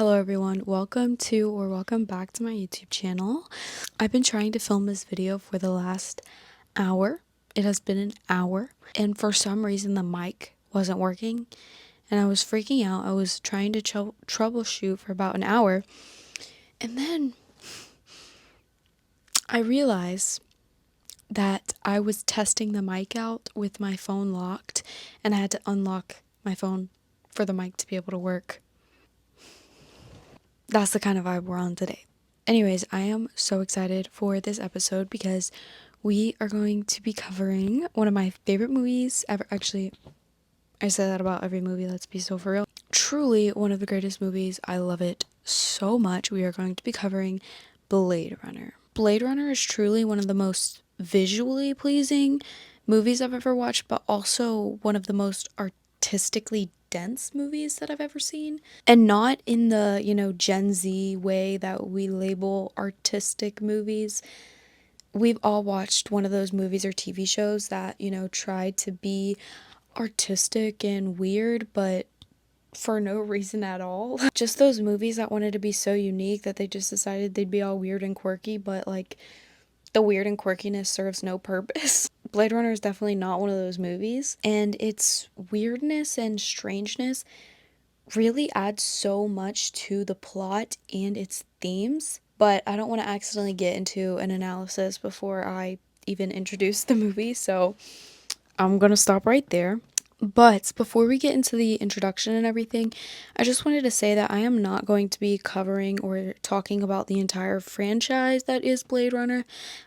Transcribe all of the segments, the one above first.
Hello everyone, welcome back to my YouTube channel. I've been trying to film this video for the last hour. It has been an hour, and for some reason the mic wasn't working, and I was freaking out. I was trying to troubleshoot for about an hour, and then I realized that I was testing the mic out with my phone locked, and I had to unlock my phone for the mic to be able to work. That's the kind of vibe we're on today. Anyways, I am so excited for this episode because we are going to be covering one of my favorite movies ever. Actually, I say that about every movie, let's be so for real. Truly one of the greatest movies. I love it so much. We are going to be covering Blade Runner. Blade Runner is truly one of the most visually pleasing movies I've ever watched, but also one of the most artistically dense movies that I've ever seen. And not in the, Gen Z way that we label artistic movies. We've all watched one of those movies or TV shows that, tried to be artistic and weird, but for no reason at all. Just those movies that wanted to be so unique that they just decided they'd be all weird and quirky, but like the weird and quirkiness serves no purpose. Blade Runner is definitely not one of those movies, and its weirdness and strangeness really adds so much to the plot and its themes. But I don't want to accidentally get into an analysis before I even introduce the movie, so I'm gonna stop right there. But before we get into the introduction and everything, I just wanted to say that I am not going to be covering or talking about the entire franchise that is Blade Runner.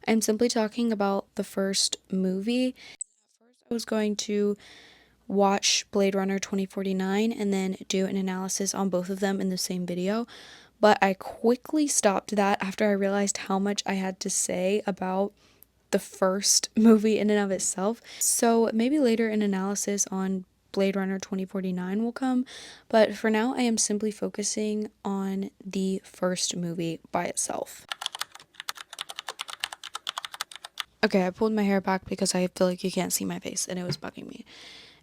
I'm simply talking about the first movie. First, I was going to watch Blade Runner 2049 and then do an analysis on both of them in the same video. But I quickly stopped that after I realized how much I had to say about the first movie in and of itself. So maybe later an analysis on Blade Runner 2049 will come, but for now I am simply focusing on the first movie by itself. Okay, I pulled my hair back because I feel like you can't see my face and it was bugging me.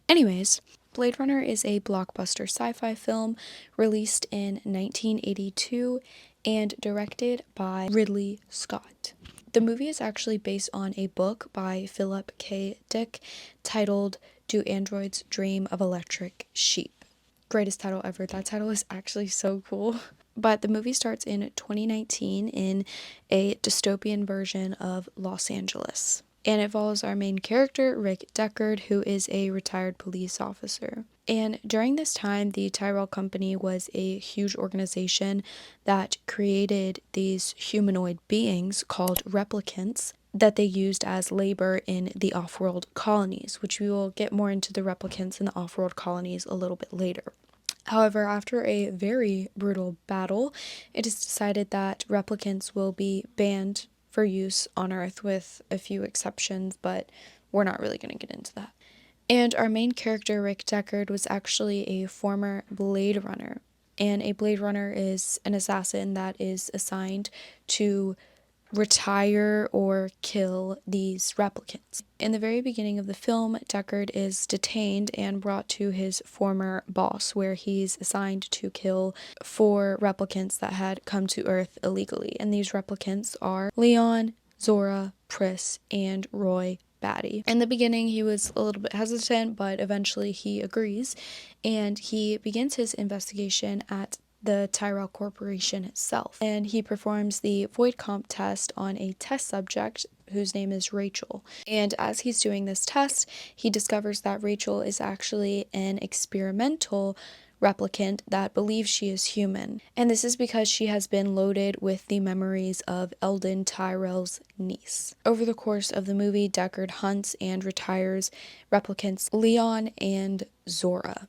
Anyways, Blade Runner is a blockbuster sci-fi film released in 1982 and directed by Ridley Scott. The movie is actually based on a book by Philip K. Dick titled Do Androids Dream of Electric Sheep? Greatest title ever. That title is actually so cool. But the movie starts in 2019 in a dystopian version of Los Angeles. And it follows our main character, Rick Deckard, who is a retired police officer. And during this time, the Tyrell Company was a huge organization that created these humanoid beings called replicants that they used as labor in the offworld colonies, which we will get more into the replicants and the offworld colonies a little bit later. However, after a very brutal battle, it is decided that replicants will be banned for use on Earth with a few exceptions, but we're not really going to get into that. And our main character, Rick Deckard, was actually a former Blade Runner. And a Blade Runner is an assassin that is assigned to retire or kill these replicants. In the very beginning of the film, Deckard is detained and brought to his former boss, where he's assigned to kill 4 replicants that had come to Earth illegally. And these replicants are Leon, Zora, Pris, and Roy Batty. In the beginning, he was a little bit hesitant, but eventually he agrees, and he begins his investigation at the Tyrell Corporation itself. And he performs the void comp test on a test subject whose name is Rachel. And as he's doing this test, he discovers that Rachel is actually an experimental replicant that believes she is human. And this is because she has been loaded with the memories of Eldon Tyrell's niece. Over the course of the movie, Deckard hunts and retires replicants Leon and Zora.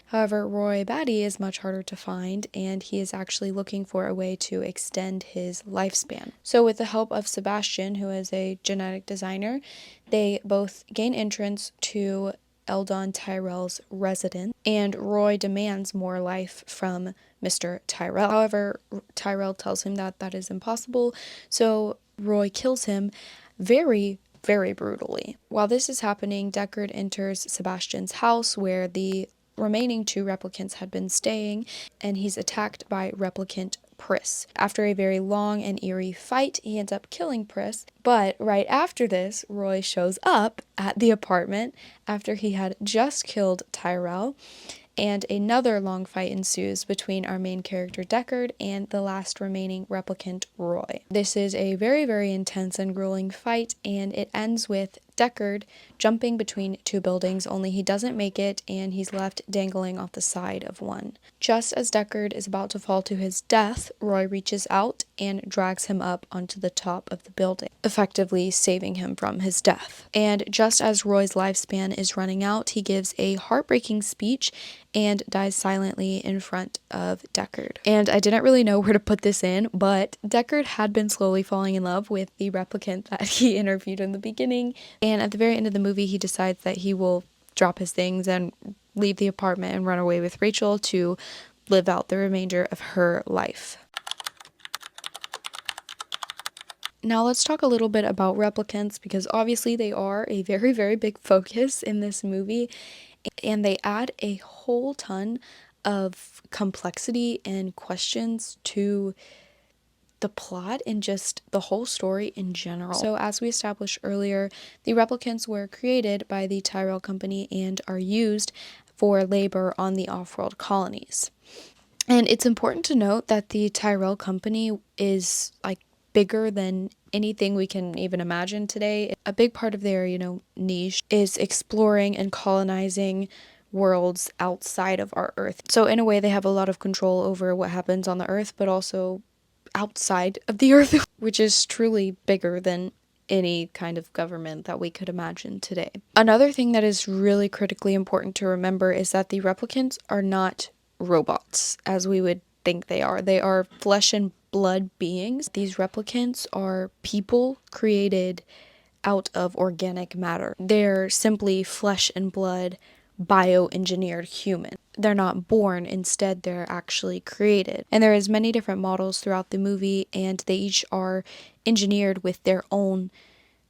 However, Roy Batty is much harder to find, and he is actually looking for a way to extend his lifespan. So with the help of Sebastian, who is a genetic designer, they both gain entrance to Eldon Tyrell's residence, and Roy demands more life from Mr. Tyrell. However, Tyrell tells him that that is impossible, so Roy kills him very brutally. While this is happening, Deckard enters Sebastian's house where the remaining 2 replicants had been staying, and he's attacked by replicant Pris. After a very long and eerie fight, he ends up killing Pris, but right after this, Roy shows up at the apartment after he had just killed Tyrell, and another long fight ensues between our main character Deckard and the last remaining replicant Roy. This is a very, very intense and grueling fight, and it ends with Deckard jumping between 2 buildings, only he doesn't make it and he's left dangling off the side of one. Just as Deckard is about to fall to his death, Roy reaches out and drags him up onto the top of the building, effectively saving him from his death. And just as Roy's lifespan is running out, he gives a heartbreaking speech and dies silently in front of Deckard. And I didn't really know where to put this in, but Deckard had been slowly falling in love with the replicant that he interviewed in the beginning, and at the very end of the movie he decides that he will drop his things and leave the apartment and run away with Rachel to live out the remainder of her life. Now let's talk a little bit about replicants, because obviously they are a very, very big focus in this movie, and they add a whole ton of complexity and questions to the plot and just the whole story in general. So as we established earlier, the replicants were created by the Tyrell Company and are used for labor on the off-world colonies. And it's important to note that the Tyrell Company is like bigger than anything we can even imagine today. A big part of their, niche is exploring and colonizing worlds outside of our Earth. So in a way, they have a lot of control over what happens on the Earth, but also outside of the Earth, which is truly bigger than any kind of government that we could imagine today. Another thing that is really critically important to remember is that the replicants are not robots, as we would think they are. They are flesh and blood beings. These replicants are people created out of organic matter. They're simply flesh and blood bioengineered human. They're not born, instead they're actually created. And there is many different models throughout the movie, and they each are engineered with their own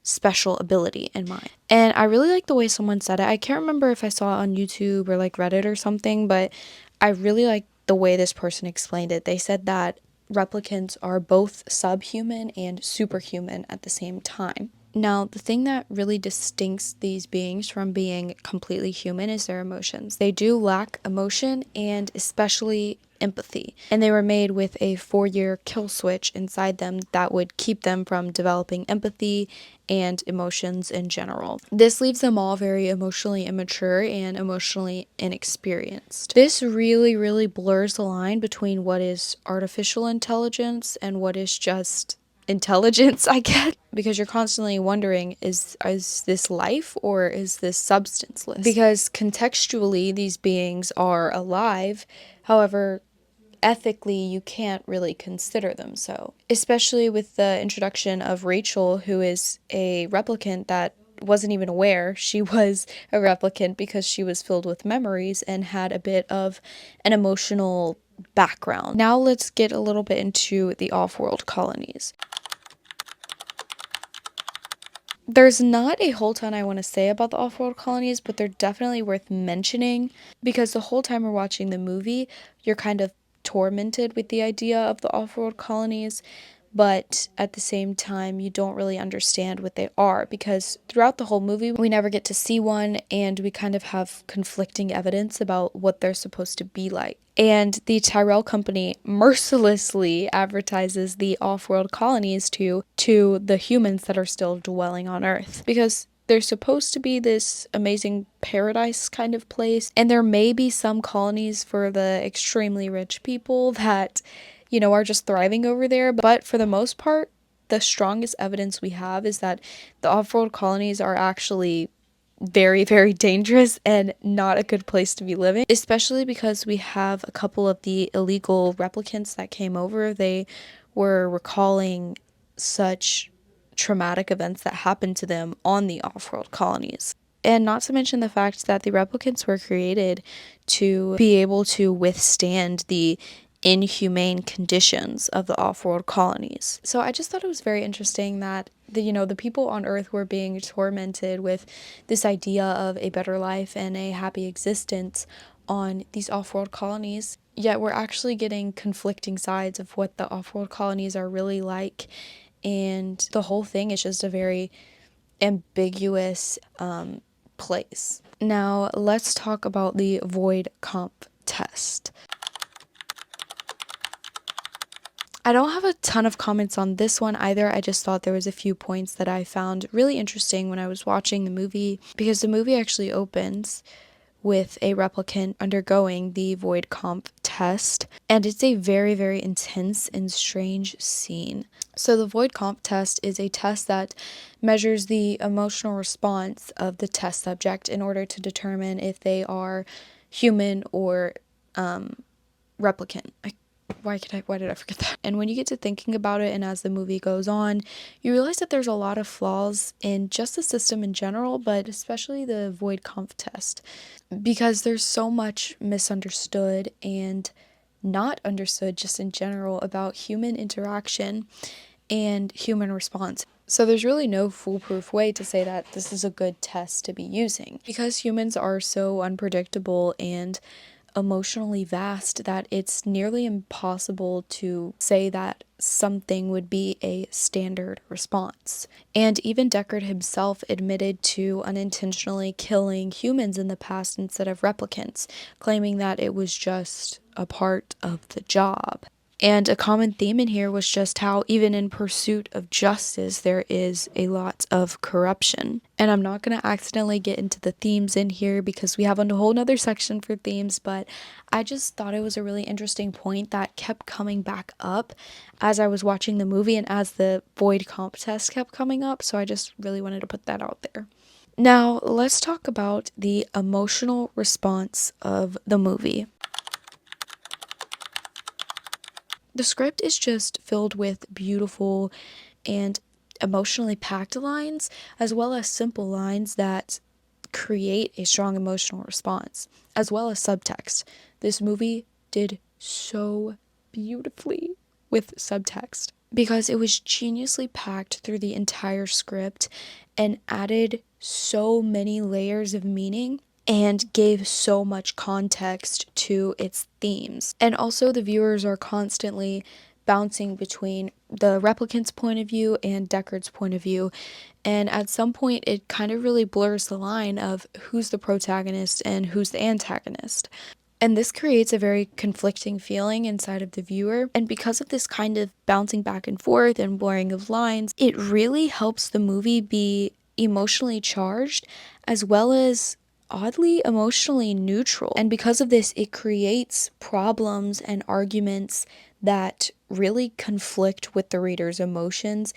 special ability in mind. And I really like the way someone said it. I can't remember if I saw it on YouTube or like Reddit or something, but I really like the way this person explained it. They said that replicants are both subhuman and superhuman at the same time. Now, the thing that really distincts these beings from being completely human is their emotions. They do lack emotion, and especially empathy. And they were made with a 4-year kill switch inside them that would keep them from developing empathy and emotions in general. This leaves them all very emotionally immature and emotionally inexperienced. This really, really blurs the line between what is artificial intelligence and what is just intelligence, I guess, because you're constantly wondering, is this life or is this substanceless? Because contextually these beings are alive, however, ethically you can't really consider them so. Especially with the introduction of Rachel, who is a replicant that wasn't even aware she was a replicant because she was filled with memories and had a bit of an emotional background. Now let's get a little bit into the off-world colonies. There's not a whole ton I want to say about the off-world colonies, but they're definitely worth mentioning, because the whole time we're watching the movie, you're kind of tormented with the idea of the off-world colonies, but at the same time you don't really understand what they are, because throughout the whole movie we never get to see one, and we kind of have conflicting evidence about what they're supposed to be like. And the Tyrell Company mercilessly advertises the off-world colonies to the humans that are still dwelling on Earth, because they're supposed to be this amazing paradise kind of place, and there may be some colonies for the extremely rich people that, are just thriving over there, but for the most part, the strongest evidence we have is that the off-world colonies are actually very, very dangerous and not a good place to be living, especially because we have a couple of the illegal replicants that came over. They were recalling such traumatic events that happened to them on the off-world colonies. And not to mention the fact that the replicants were created to be able to withstand the inhumane conditions of the off-world colonies. So I just thought it was very interesting that the people on Earth were being tormented with this idea of a better life and a happy existence on these off-world colonies, yet we're actually getting conflicting sides of what the off-world colonies are really like, and the whole thing is just a very ambiguous place. Now, let's talk about the void comp test. I don't have a ton of comments on this one either. I just thought there was a few points that I found really interesting when I was watching the movie, because the movie actually opens with a replicant undergoing the void comp test, and it's a very, very intense and strange scene. So the void comp test is a test that measures the emotional response of the test subject in order to determine if they are human or replicant. Why did I forget that? And when you get to thinking about it, and as the movie goes on, you realize that there's a lot of flaws in just the system in general, but especially the void comp test, because there's so much misunderstood and not understood just in general about human interaction and human response. So there's really no foolproof way to say that this is a good test to be using, because humans are so unpredictable and emotionally vast that it's nearly impossible to say that something would be a standard response. And even Deckard himself admitted to unintentionally killing humans in the past instead of replicants, claiming that it was just a part of the job. And a common theme in here was just how even in pursuit of justice, there is a lot of corruption. And I'm not going to accidentally get into the themes in here because we have a whole nother section for themes, but I just thought it was a really interesting point that kept coming back up as I was watching the movie and as the void comp test kept coming up. So I just really wanted to put that out there. Now, let's talk about the emotional response of the movie. The script is just filled with beautiful and emotionally packed lines, as well as simple lines that create a strong emotional response, as well as subtext. This movie did so beautifully with subtext because it was geniusly packed through the entire script and added so many layers of meaning and gave so much context to its themes. And also, the viewers are constantly bouncing between the replicant's point of view and Deckard's point of view. And at some point, it kind of really blurs the line of who's the protagonist and who's the antagonist. And this creates a very conflicting feeling inside of the viewer. And because of this kind of bouncing back and forth and blurring of lines, it really helps the movie be emotionally charged as well as oddly emotionally neutral. And because of this, it creates problems and arguments that really conflict with the reader's emotions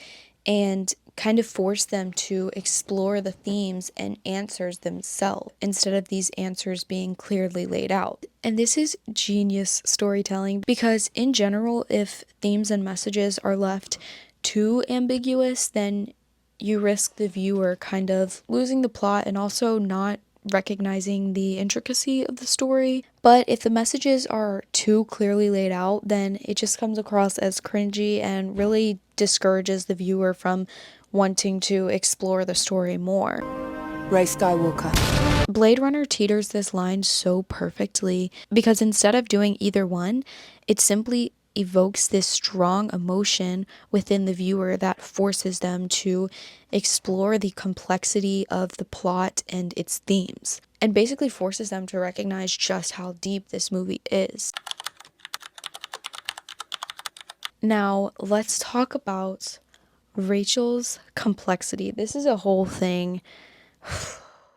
and kind of force them to explore the themes and answers themselves instead of these answers being clearly laid out. And this is genius storytelling because, in general, if themes and messages are left too ambiguous, then you risk the viewer kind of losing the plot and also not recognizing the intricacy of the story. But if the messages are too clearly laid out, then it just comes across as cringy and really discourages the viewer from wanting to explore the story more. Rey Skywalker. Blade Runner teeters this line so perfectly because instead of doing either one, it simply evokes this strong emotion within the viewer that forces them to explore the complexity of the plot and its themes, and basically forces them to recognize just how deep this movie is. Now, let's talk about Rachel's complexity. This is a whole thing.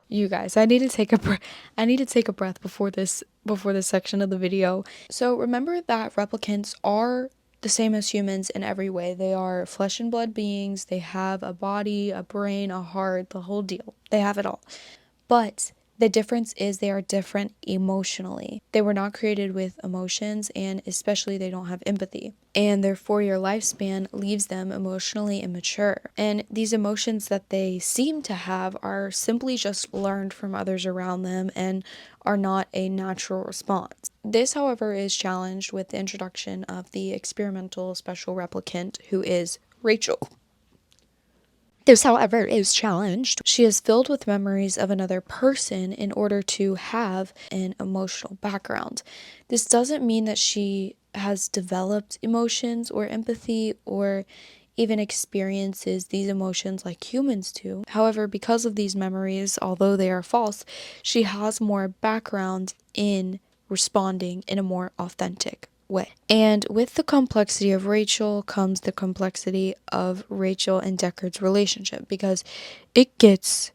You guys, I need to take a breath before this section of the video. So remember that replicants are the same as humans in every way. They are flesh and blood beings. They have a body, a brain, a heart, the whole deal. They have it all. But the difference is they are different emotionally. They were not created with emotions, and especially they don't have empathy. And their 4-year lifespan leaves them emotionally immature. And these emotions that they seem to have are simply just learned from others around them and are not a natural response. This, however, is challenged with the introduction of the experimental special replicant who is Rachel. This, however, is challenged. She is filled with memories of another person in order to have an emotional background. This doesn't mean that she has developed emotions or empathy or even experiences these emotions like humans do. However, because of these memories, although they are false, she has more background in responding in a more authentic way. And with the complexity of Rachel comes the complexity of Rachel and Deckard's relationship, because it gets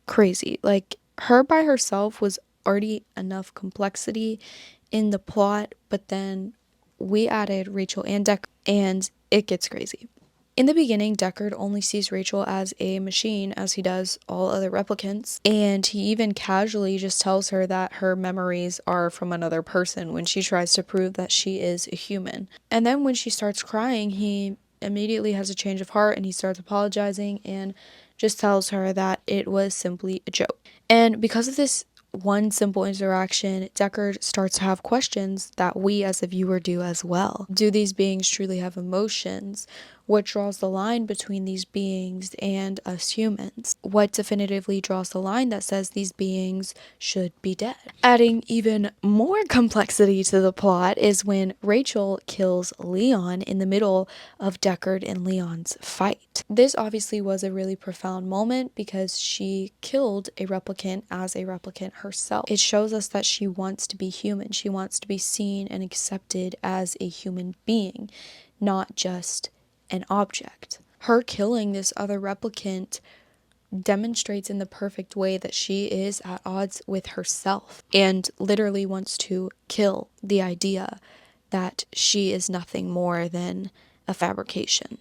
crazy. Like, her by herself was already enough complexity in the plot, but then we added Rachel and Deckard, and it gets crazy. In the beginning, Deckard only sees Rachel as a machine, as he does all other replicants, and he even casually just tells her that her memories are from another person when she tries to prove that she is a human. And then when she starts crying, he immediately has a change of heart and he starts apologizing and just tells her that it was simply a joke. And because of this one simple interaction, Deckard starts to have questions that we as a viewer do as well. Do these beings truly have emotions? What draws the line between these beings and us humans? What definitively draws the line that says these beings should be dead? Adding even more complexity to the plot is when Rachel kills Leon in the middle of Deckard and Leon's fight. This obviously was a really profound moment because she killed a replicant as a replicant herself. It shows us that she wants to be human. She wants to be seen and accepted as a human being, not just an object. Her killing this other replicant demonstrates in the perfect way that she is at odds with herself and literally wants to kill the idea that she is nothing more than a fabrication.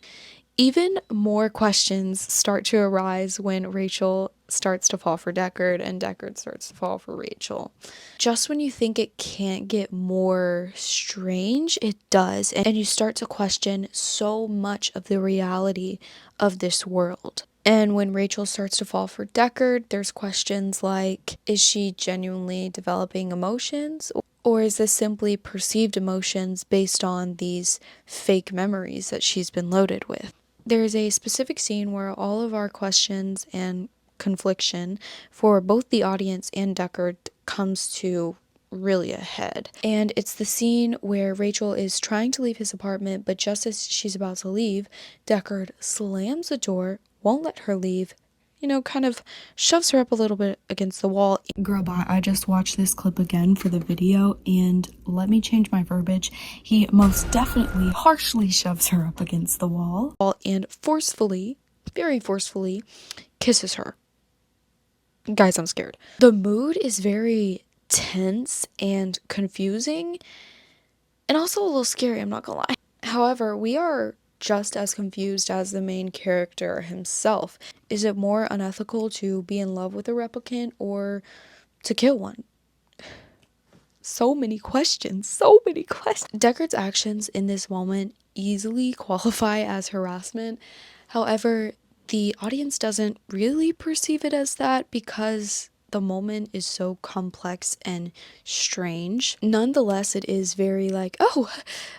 Even more questions start to arise when Rachel starts to fall for Deckard and Deckard starts to fall for Rachel. Just when you think it can't get more strange, it does. And you start to question so much of the reality of this world. And when Rachel starts to fall for Deckard, there's questions like, is she genuinely developing emotions? Or is this simply perceived emotions based on these fake memories that she's been loaded with? There is a specific scene where all of our questions and confliction for both the audience and Deckard comes to really a head. And it's the scene where Rachel is trying to leave his apartment, but just as she's about to leave, Deckard slams the door, won't let her leave, kind of shoves her up a little bit against the wall. Girl, bye. I just watched this clip again for the video, and let me change my verbiage. He most definitely harshly shoves her up against the wall and forcefully, very forcefully, kisses her. Guys, I'm scared. The mood is very tense and confusing, and also a little scary, I'm not gonna lie. However, we are just as confused as the main character himself. Is it more unethical to be in love with a replicant or to kill one? So many questions, so many questions. Deckard's actions in this moment easily qualify as harassment. However, the audience doesn't really perceive it as that because the moment is so complex and strange. Nonetheless, it is very like, oh,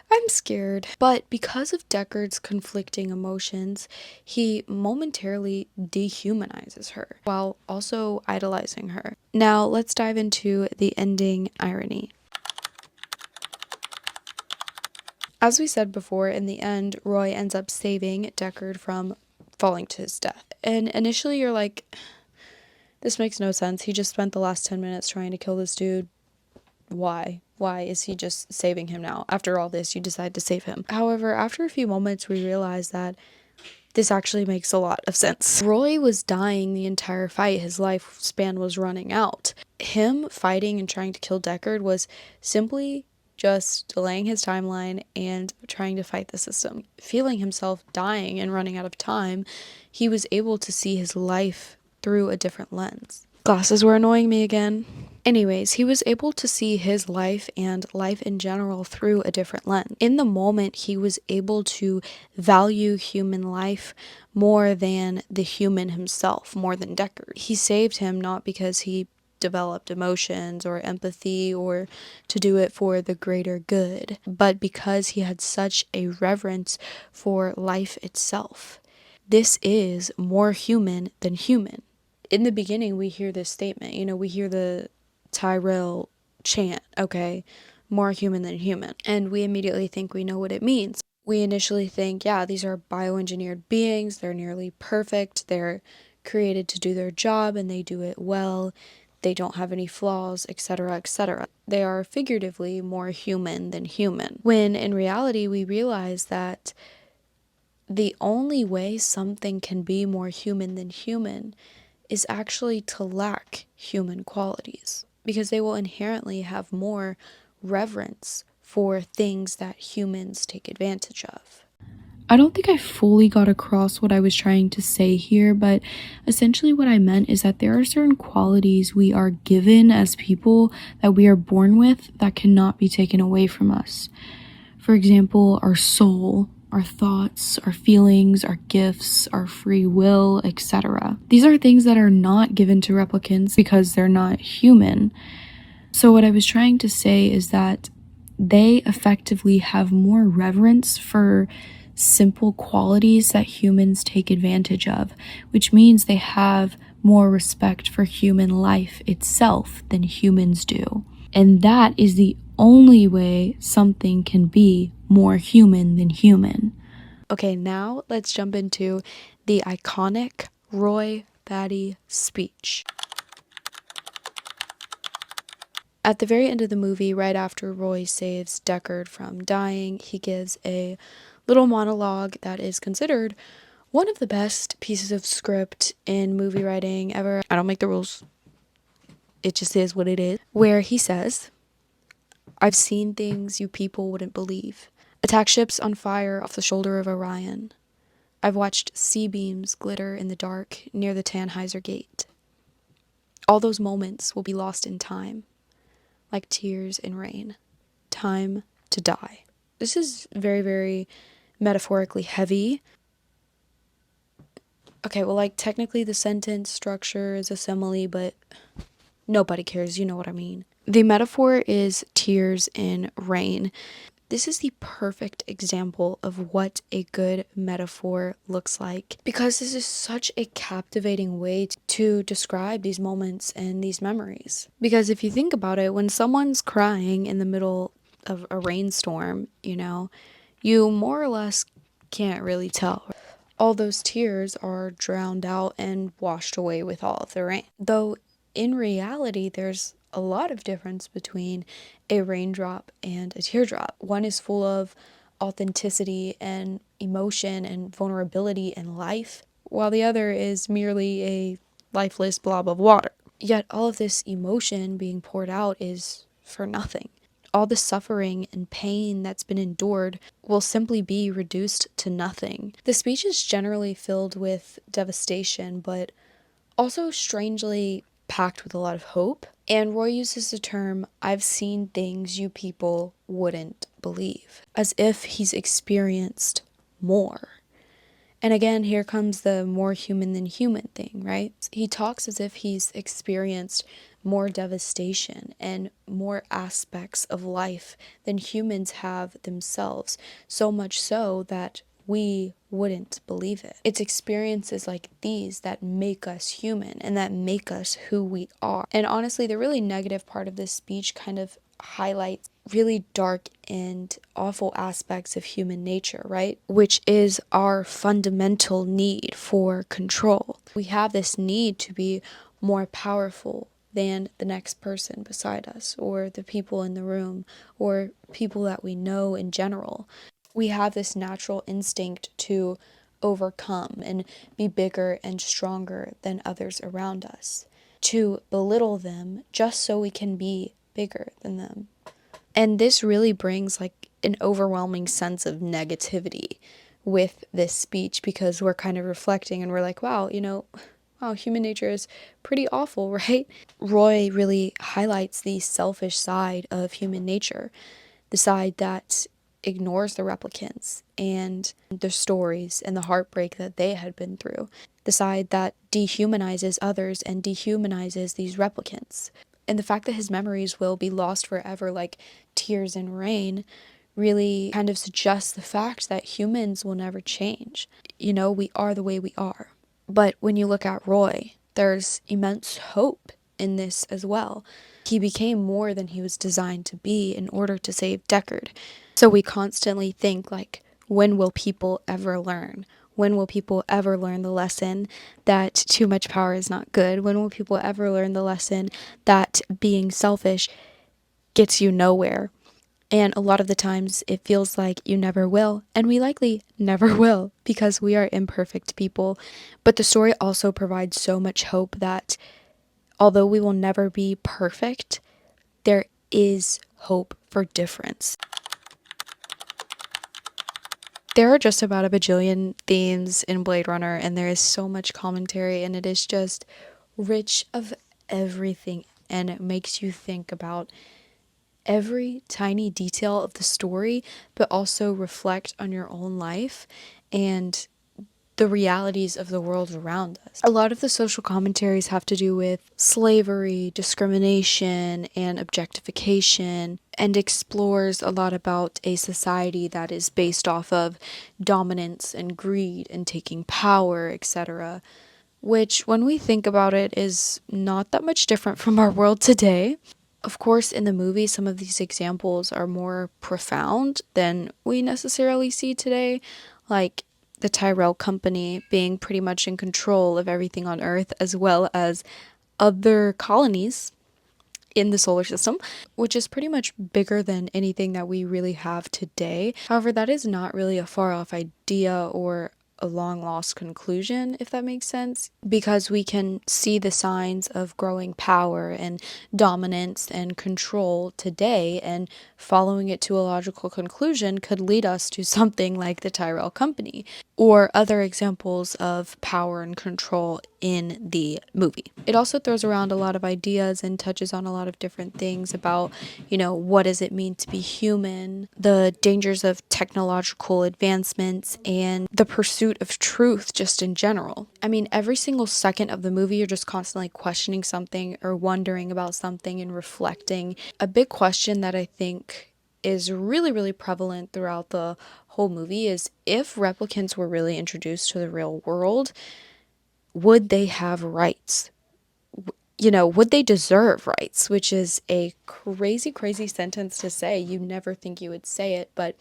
I'm scared. But because of Deckard's conflicting emotions, he momentarily dehumanizes her while also idolizing her. Now, let's dive into the ending irony. As we said before, in the end, Roy ends up saving Deckard from falling to his death. And initially you're like, this makes no sense. He just spent the last 10 minutes trying to kill this dude. Why? Why is he just saving him now? After all this, you decide to save him. However, after a few moments, we realize that this actually makes a lot of sense. Roy was dying the entire fight. His lifespan was running out. Him fighting and trying to kill Deckard was simply just delaying his timeline and trying to fight the system. Feeling himself dying and running out of time, he was able to see his life through a different lens. Glasses were annoying me again. Anyways, he was able to see his life and life in general through a different lens. In the moment, he was able to value human life more than the human himself, more than Deckard. He saved him not because he developed emotions or empathy or to do it for the greater good, but because he had such a reverence for life itself. This is more human than human. In the beginning, we hear this statement, we hear the Tyrell chant, okay, more human than human. And we immediately think we know what it means. We initially think, yeah, these are bioengineered beings. They're nearly perfect. They're created to do their job and they do it well. They don't have any flaws, etc., etc. They are figuratively more human than human. When in reality, we realize that the only way something can be more human than human is actually to lack human qualities, because they will inherently have more reverence for things that humans take advantage of. I don't think I fully got across what I was trying to say here, but essentially what I meant is that there are certain qualities we are given as people that we are born with that cannot be taken away from us. For example, our soul, our thoughts, our feelings, our gifts, our free will, etc. These are things that are not given to replicants because they're not human. So what I was trying to say is that they effectively have more reverence for simple qualities that humans take advantage of, which means they have more respect for human life itself than humans do. And that is the only way something can be more human than human. Okay, now let's jump into the iconic Roy Batty speech. At the very end of the movie, right after Roy saves Deckard from dying, he gives a little monologue that is considered one of the best pieces of script in movie writing ever. I don't make the rules. It just is what it is. Where he says, "I've seen things you people wouldn't believe. Attack ships on fire off the shoulder of Orion. I've watched sea beams glitter in the dark near the Tannhäuser Gate. All those moments will be lost in time, like tears in rain. Time to die." This is very, very metaphorically heavy. Okay, well, like, technically the sentence structure is a simile, but nobody cares, you know what I mean. The metaphor is tears in rain. This is the perfect example of what a good metaphor looks like, because this is such a captivating way to describe these moments and these memories. Because if you think about it, when someone's crying in the middle of a rainstorm, you more or less can't really tell. All those tears are drowned out and washed away with all of the rain. Though in reality, there's a lot of difference between a raindrop and a teardrop. One is full of authenticity and emotion and vulnerability and life, while the other is merely a lifeless blob of water. Yet all of this emotion being poured out is for nothing. All the suffering and pain that's been endured will simply be reduced to nothing. The speech is generally filled with devastation, but also strangely packed with a lot of hope. And Roy uses the term, "I've seen things you people wouldn't believe," as if he's experienced more. And again, here comes the more human than human thing, right? He talks as if he's experienced more devastation and more aspects of life than humans have themselves, so much so that we wouldn't believe it. It's experiences like these that make us human and that make us who we are. And honestly, the really negative part of this speech kind of highlights really dark and awful aspects of human nature, right? Which is our fundamental need for control. We have this need to be more powerful than the next person beside us, or the people in the room, or people that we know in general. We have this natural instinct to overcome and be bigger and stronger than others around us, to belittle them just so we can be bigger than them. And this really brings like an overwhelming sense of negativity with this speech, because we're kind of reflecting and we're like, wow, human nature is pretty awful, right? Roy really highlights the selfish side of human nature, the side that ignores the replicants and their stories and the heartbreak that they had been through, the side that dehumanizes others and dehumanizes these replicants. And the fact that his memories will be lost forever, like tears in rain, really kind of suggests the fact that humans will never change. You know, we are the way we are. But when you look at Roy, there's immense hope in this as well. He became more than he was designed to be in order to save Deckard. So we constantly think, like, when will people ever learn? When will people ever learn the lesson that too much power is not good? When will people ever learn the lesson that being selfish gets you nowhere? And a lot of the times it feels like you never will, and we likely never will because we are imperfect people. But the story also provides so much hope that although we will never be perfect, there is hope for difference. There are just about a bajillion themes in Blade Runner, and there is so much commentary, and it is just rich of everything, and it makes you think about every tiny detail of the story, but also reflect on your own life and the realities of the world around us. A lot of the social commentaries have to do with slavery, discrimination, and objectification, and explores a lot about a society that is based off of dominance and greed and taking power, etc. Which, when we think about it, is not that much different from our world today. Of course, in the movie, some of these examples are more profound than we necessarily see today, like the Tyrell Company being pretty much in control of everything on Earth, as well as other colonies in the solar system, which is pretty much bigger than anything that we really have today. However, that is not really a far off idea or a long lost conclusion, if that makes sense, because we can see the signs of growing power and dominance and control today, and following it to a logical conclusion could lead us to something like the Tyrell Company or other examples of power and control in the movie. It also throws around a lot of ideas and touches on a lot of different things about, you know, what does it mean to be human, the dangers of technological advancements, and the pursuit of truth just in general. I mean, every single second of the movie, you're just constantly questioning something or wondering about something and reflecting. A big question that I think is really, really prevalent throughout the whole movie is, if replicants were really introduced to the real world, would they have rights? You know, would they deserve rights? Which is a crazy, crazy sentence to say. You never think you would say it, but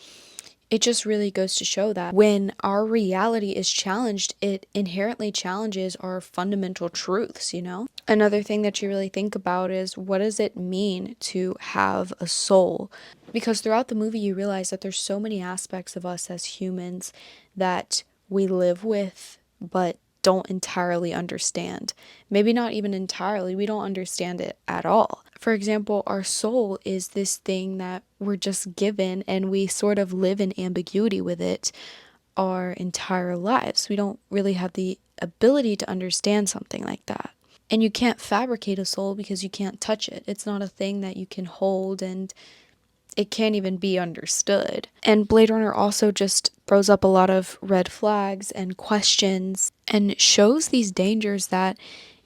it just really goes to show that when our reality is challenged, it inherently challenges our fundamental truths, you know? Another thing that you really think about is, what does it mean to have a soul? Because throughout the movie, you realize that there's so many aspects of us as humans that we live with, but don't entirely understand. Maybe not even entirely, we don't understand it at all. For example, our soul is this thing that we're just given, and we sort of live in ambiguity with it our entire lives. We don't really have the ability to understand something like that. And you can't fabricate a soul because you can't touch it. It's not a thing that you can hold, and it can't even be understood. And Blade Runner also just throws up a lot of red flags and questions and shows these dangers that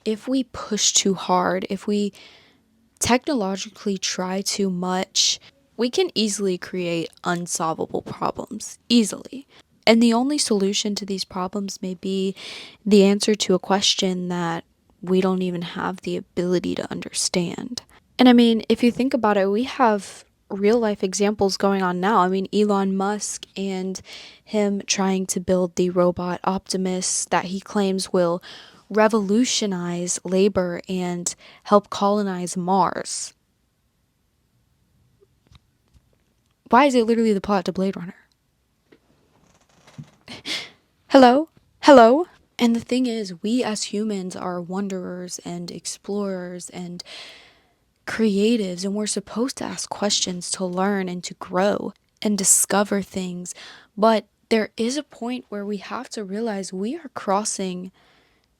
if we push too hard, if we technologically try too much, we can easily create unsolvable problems. Easily. And the only solution to these problems may be the answer to a question that we don't even have the ability to understand. And I mean, if you think about it, we have real life examples going on now. I mean, Elon Musk and him trying to build the robot Optimus that he claims will revolutionize labor and help colonize Mars. Why is it literally the plot to Blade Runner? Hello? Hello? And the thing is, we as humans are wanderers and explorers and creatives, and we're supposed to ask questions to learn and to grow and discover things. But there is a point where we have to realize we are crossing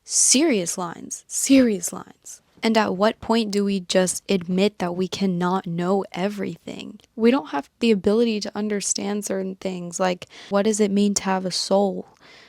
serious lines, serious lines. And at what point do we just admit that we cannot know everything? We don't have the ability to understand certain things, like, what does it mean to have a soul?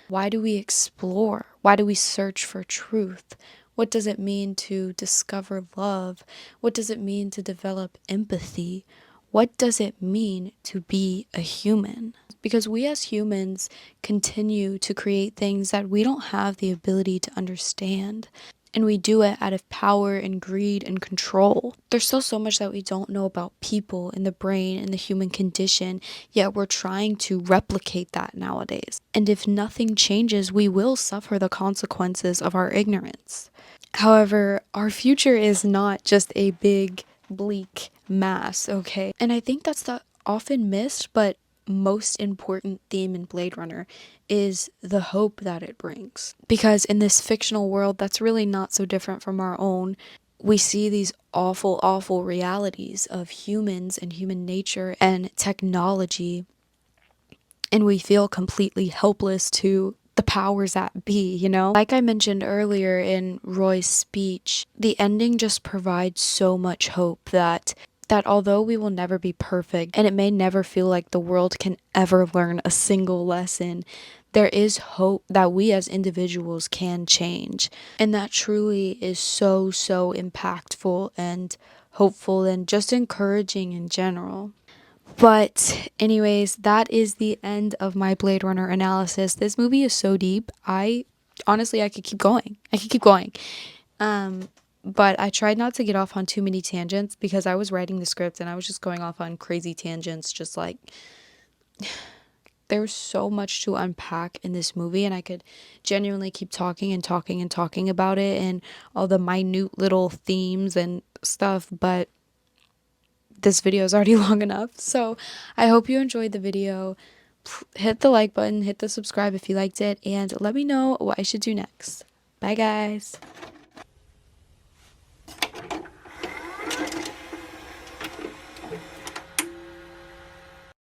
Why do we explore? Why do we search for truth? What does it mean to discover love? What does it mean to develop empathy? what does it mean to be a human? Because we as humans continue to create things that we don't have the ability to understand. And we do it out of power and greed and control. There's still so much that we don't know about people and the brain and the human condition, yet we're trying to replicate that nowadays. And if nothing changes, we will suffer the consequences of our ignorance. However, our future is not just a big, bleak mass, okay? And I think that's the often missed but most important theme in Blade Runner is the hope that it brings. Because in this fictional world that's really not so different from our own, we see these awful, awful realities of humans and human nature and technology, and we feel completely helpless to the powers that be, you know? Like I mentioned earlier in Roy's speech, the ending just provides so much hope that although we will never be perfect and it may never feel like the world can ever learn a single lesson, there is hope that we as individuals can change. And that truly is so, so impactful and hopeful and just encouraging in general. But anyways, that is the end of my Blade Runner analysis. This movie is so deep. I could keep going. I could keep going. But I tried not to get off on too many tangents because I was writing the script and I was just going off on crazy tangents, just like there's so much to unpack in this movie, and I could genuinely keep talking and talking and talking about it and all the minute little themes and stuff, but this video is already long enough. So I hope you enjoyed the video. Hit the like button, hit the subscribe if you liked it, and let me know what I should do next. Bye guys.